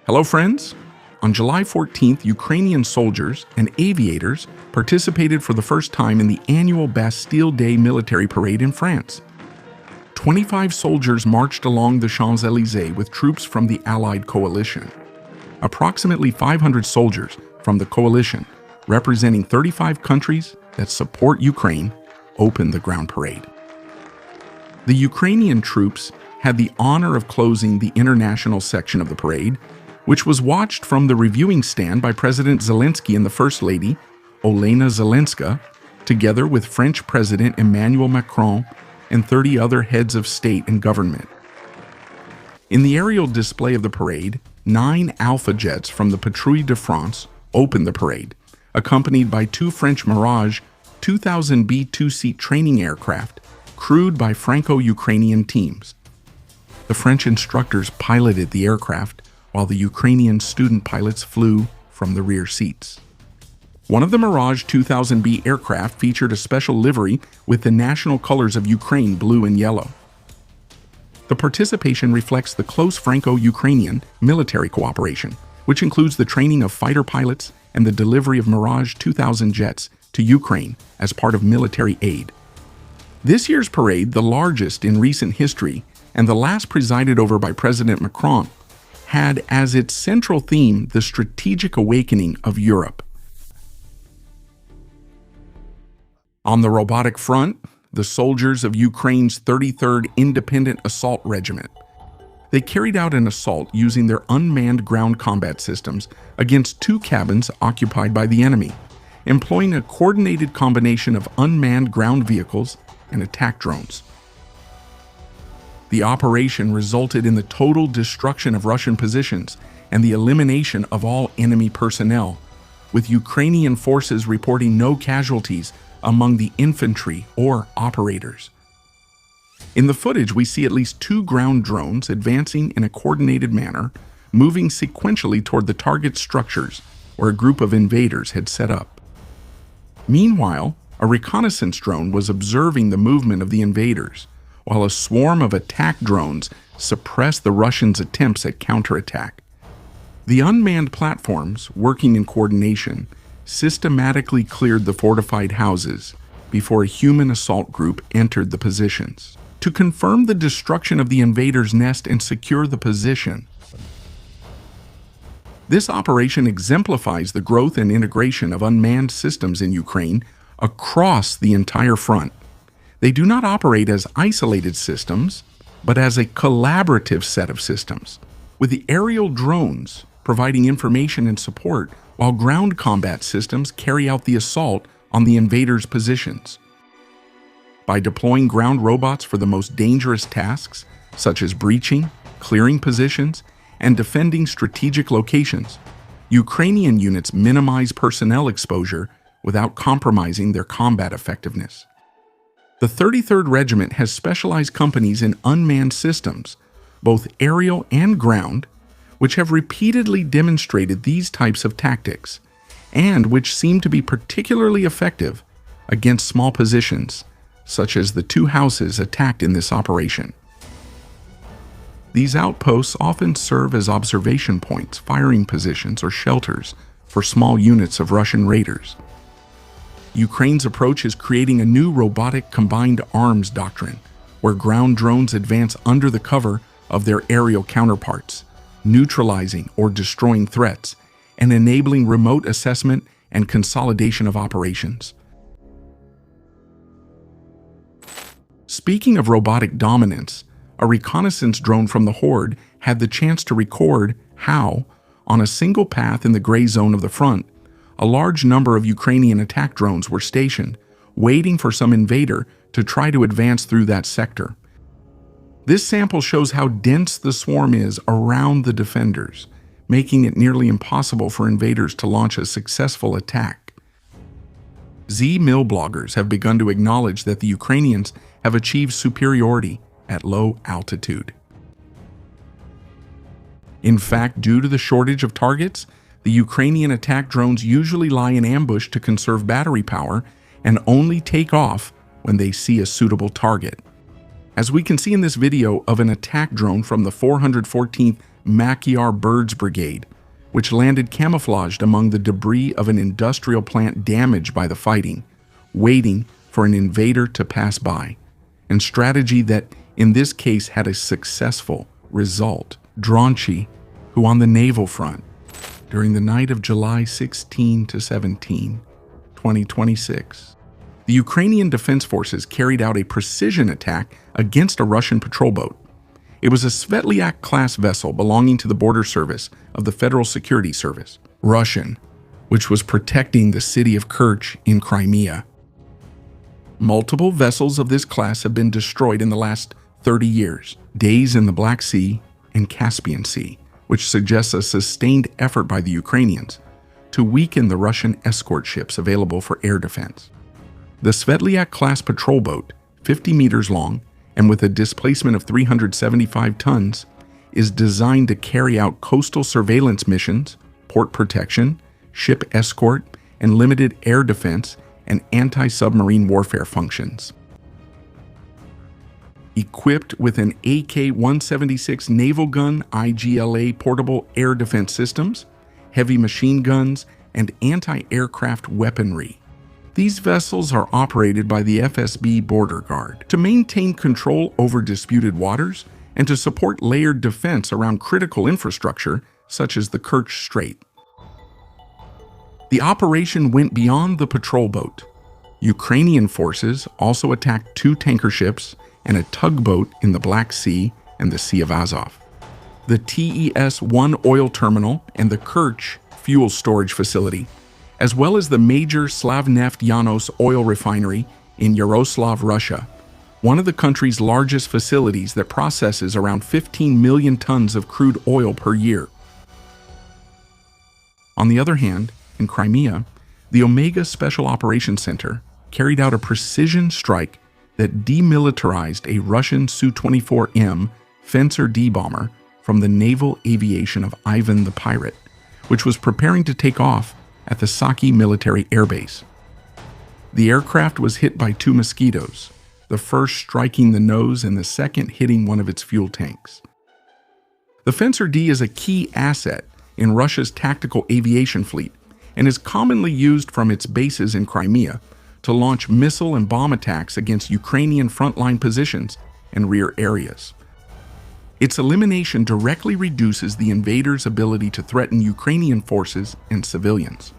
Hello friends! On July 14th, Ukrainian soldiers and aviators participated for the first time in the annual Bastille Day military parade in France. 25 soldiers marched along the Champs-Élysées with troops from the Allied coalition. Approximately 500 soldiers from the coalition, representing 35 countries that support Ukraine, opened the ground parade. The Ukrainian troops had the honor of closing the international section of the parade, which was watched from the reviewing stand by President Zelensky and the First Lady, Olena Zelenska, together with French President Emmanuel Macron and 30 other heads of state and government. In the aerial display of the parade, 9 Alpha jets from the Patrouille de France opened the parade, accompanied by 2 French Mirage 2000B two-seat training aircraft crewed by Franco-Ukrainian teams. The French instructors piloted the aircraft, while the Ukrainian student pilots flew from the rear seats. One of the Mirage 2000B aircraft featured a special livery with the national colors of Ukraine, blue and yellow. The participation reflects the close Franco-Ukrainian military cooperation, which includes the training of fighter pilots and the delivery of Mirage 2000 jets to Ukraine as part of military aid. This year's parade, the largest in recent history and the last presided over by President Macron, had as its central theme the strategic awakening of Europe. On the robotic front, the soldiers of Ukraine's 33rd Independent Assault Regiment. They carried out an assault using their unmanned ground combat systems against 2 cabins occupied by the enemy, employing a coordinated combination of unmanned ground vehicles and attack drones. The operation resulted in the total destruction of Russian positions and the elimination of all enemy personnel, with Ukrainian forces reporting no casualties among the infantry or operators. In the footage, we see at least 2 ground drones advancing in a coordinated manner, moving sequentially toward the target structures where a group of invaders had set up. Meanwhile, a reconnaissance drone was observing the movement of the invaders, while a swarm of attack drones suppressed the Russians' attempts at counterattack. The unmanned platforms, working in coordination, systematically cleared the fortified houses before a human assault group entered the positions to confirm the destruction of the invaders' nest and secure the position. This operation exemplifies the growth and integration of unmanned systems in Ukraine across the entire front. They do not operate as isolated systems, but as a collaborative set of systems, with the aerial drones providing information and support while ground combat systems carry out the assault on the invaders' positions. By deploying ground robots for the most dangerous tasks, such as breaching, clearing positions, and defending strategic locations, Ukrainian units minimize personnel exposure without compromising their combat effectiveness. The 33rd Regiment has specialized companies in unmanned systems, both aerial and ground, which have repeatedly demonstrated these types of tactics, and which seem to be particularly effective against small positions, such as the 2 houses attacked in this operation. These outposts often serve as observation points, firing positions, or shelters for small units of Russian raiders. Ukraine's approach is creating a new robotic combined arms doctrine, where ground drones advance under the cover of their aerial counterparts, neutralizing or destroying threats, and enabling remote assessment and consolidation of operations. Speaking of robotic dominance, a reconnaissance drone from the Horde had the chance to record how, on a single path in the gray zone of the front, a large number of Ukrainian attack drones were stationed, waiting for some invader to try to advance through that sector. This sample shows how dense the swarm is around the defenders, making it nearly impossible for invaders to launch a successful attack. Z-Mill bloggers have begun to acknowledge that the Ukrainians have achieved superiority at low altitude. In fact, due to the shortage of targets, the Ukrainian attack drones usually lie in ambush to conserve battery power and only take off when they see a suitable target. As we can see in this video of an attack drone from the 414th Machiar Birds Brigade, which landed camouflaged among the debris of an industrial plant damaged by the fighting, waiting for an invader to pass by, and strategy that in this case had a successful result. Dronchi, who on the naval front, during the night of July 16 to 17, 2026, the Ukrainian Defense Forces carried out a precision attack against a Russian patrol boat. It was a Svetliak-class vessel belonging to the Border Service of the Federal Security Service, Russian, which was protecting the city of Kerch in Crimea. Multiple vessels of this class have been destroyed in the last 30 years, days in the Black Sea and Caspian Sea, which suggests a sustained effort by the Ukrainians to weaken the Russian escort ships available for air defense. The Svetliak-class patrol boat, 50 meters long and with a displacement of 375 tons, is designed to carry out coastal surveillance missions, port protection, ship escort, and limited air defense and anti-submarine warfare functions. Equipped with an AK-176 naval gun, IGLA portable air defense systems, heavy machine guns, and anti-aircraft weaponry. These vessels are operated by the FSB Border Guard to maintain control over disputed waters and to support layered defense around critical infrastructure such as the Kerch Strait. The operation went beyond the patrol boat. Ukrainian forces also attacked 2 tanker ships and a tugboat in the Black Sea and the Sea of Azov. The TES-1 oil terminal and the Kerch fuel storage facility, as well as the major Slavneft Yanos oil refinery in Yaroslav, Russia, one of the country's largest facilities that processes around 15 million tons of crude oil per year. On the other hand, in Crimea, the Omega Special Operations Center carried out a precision strike that demilitarized a Russian Su-24M Fencer-D bomber from the naval aviation of Ivan the Pirate, which was preparing to take off at the Saki military air base. The aircraft was hit by 2 mosquitoes, the first striking the nose and the second hitting one of its fuel tanks. The Fencer-D is a key asset in Russia's tactical aviation fleet and is commonly used from its bases in Crimea to launch missile and bomb attacks against Ukrainian frontline positions and rear areas. Its elimination directly reduces the invaders' ability to threaten Ukrainian forces and civilians.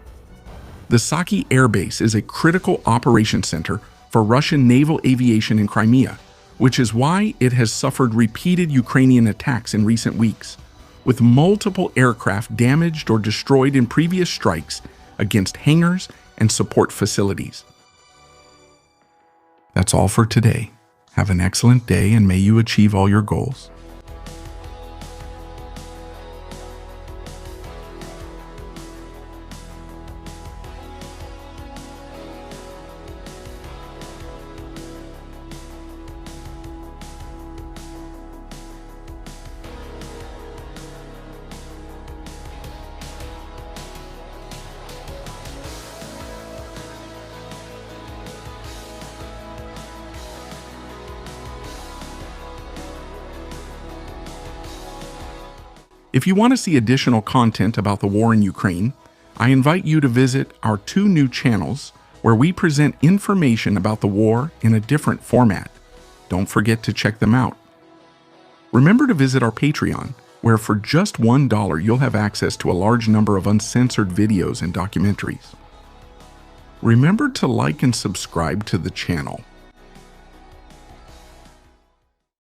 The Saki Air Base is a critical operations center for Russian naval aviation in Crimea, which is why it has suffered repeated Ukrainian attacks in recent weeks, with multiple aircraft damaged or destroyed in previous strikes against hangars and support facilities. That's all for today. Have an excellent day and may you achieve all your goals. If you want to see additional content about the war in Ukraine, I invite you to visit our 2 new channels where we present information about the war in a different format. Don't forget to check them out. Remember to visit our Patreon, where for just $1 you'll have access to a large number of uncensored videos and documentaries. Remember to like and subscribe to the channel.